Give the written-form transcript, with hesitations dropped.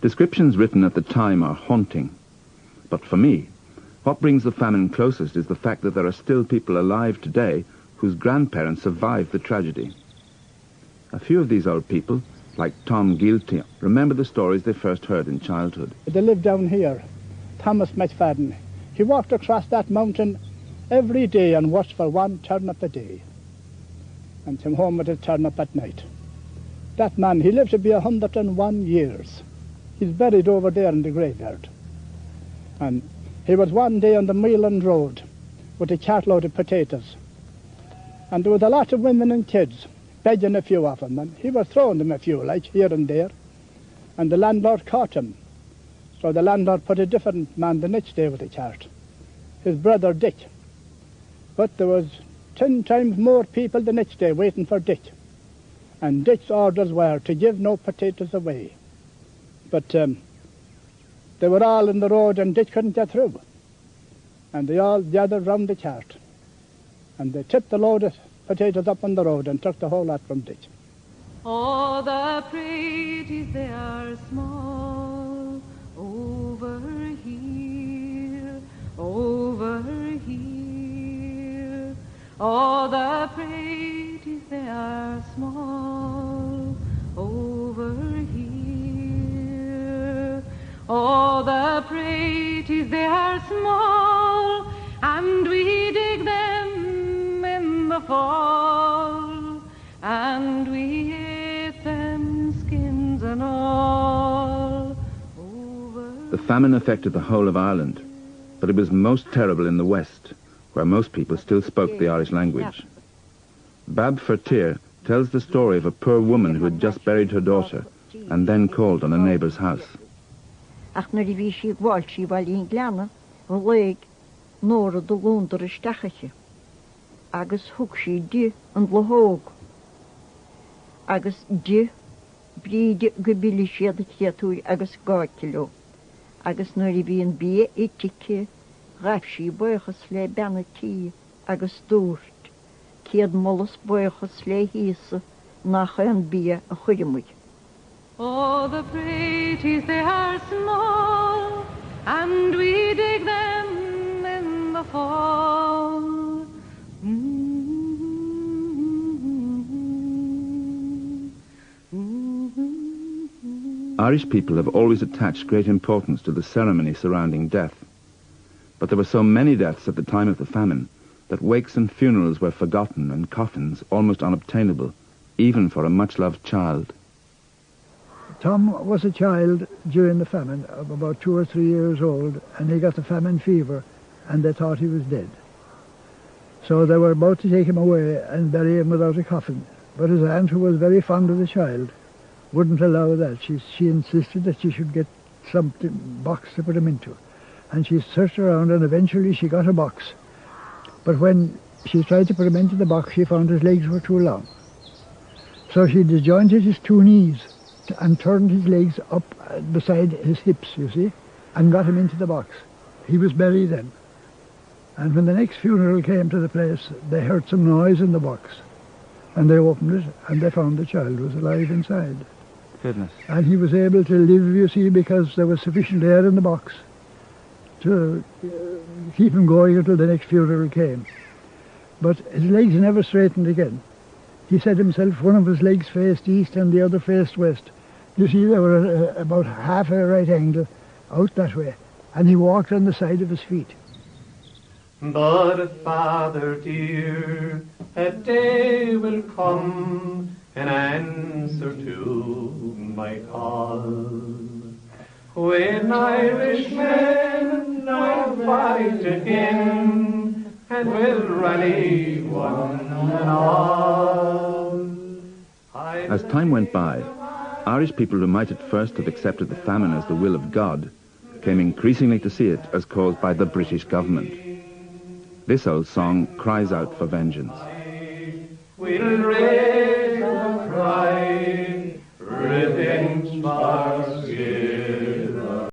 Descriptions written at the time are haunting. But for me, what brings the famine closest is the fact that there are still people alive today whose grandparents survived the tragedy. A few of these old people, like Tom Gilty, remember the stories they first heard in childhood. They lived down here, Thomas McFadden. He walked across that mountain every day and watched for one turnip a day, and came home with his turnip at night. That man, he lived to be 101 years. He's buried over there in the graveyard. And he was one day on the Mealand Road with a cartload of potatoes. And there was a lot of women and kids, begging a few of them, and he was throwing them a few, like here and there. And the landlord caught him. So the landlord put a different man the next day with the cart, his brother Dick. But there was 10 times more people the next day waiting for Dick. And Dick's orders were to give no potatoes away. But they were all in the road and Dick couldn't get through. And they all gathered round the cart. And they tipped the load of potatoes up on the road and took the whole lot from Dick. Oh, the praties, they are small, over here, over here. Oh, the praties, they are small, over here. Oh, the praties, they are small, and we dig them in the fall, and we ate them skins and all. The famine affected the whole of Ireland, but it was most terrible in the west, where most people still spoke the Irish language. Bab Fertier tells the story of a poor woman who had just buried her daughter and then called on a neighbour's house. Ach na die she gwalt she wel in glana, leg nor de londer stachetje. Agus hook she die and lahog. Agus die bride gebili she de kiatu agus gatilo. Agus nor die een bie itike, raf she boyges le banati agus doort. Kied molles boyges le hisse nach een bie a goeiemoed. Oh, the praties, they are small, and we dig them in the fall. Irish people have always attached great importance to the ceremony surrounding death. But there were so many deaths at the time of the famine that wakes and funerals were forgotten and coffins almost unobtainable, even for a much-loved child. Tom was a child during the famine, of about 2 or 3 years old, and he got the famine fever, and they thought he was dead. So they were about to take him away and bury him without a coffin. But his aunt, who was very fond of the child, wouldn't allow that. She insisted that she should get some box to put him into. And she searched around, and eventually she got a box. But when she tried to put him into the box, she found his legs were too long. So she disjointed his 2 knees and turned his legs up beside his hips, you see, and got him into the box. He was buried then. And when the next funeral came to the place, they heard some noise in the box. And they opened it, and they found the child was alive inside. Goodness. And he was able to live, you see, because there was sufficient air in the box to keep him going until the next funeral came. But his legs never straightened again. He said himself one of his legs faced east and the other faced west. You see, they were about half a right angle out that way, and he walked on the side of his feet. But Father dear, a day will come in answer to my call, when Irishmen will fight again, and will rally one and all. As time went by, Irish people who might at first have accepted the famine as the will of God came increasingly to see it as caused by the British government. This old song cries out for vengeance. We'll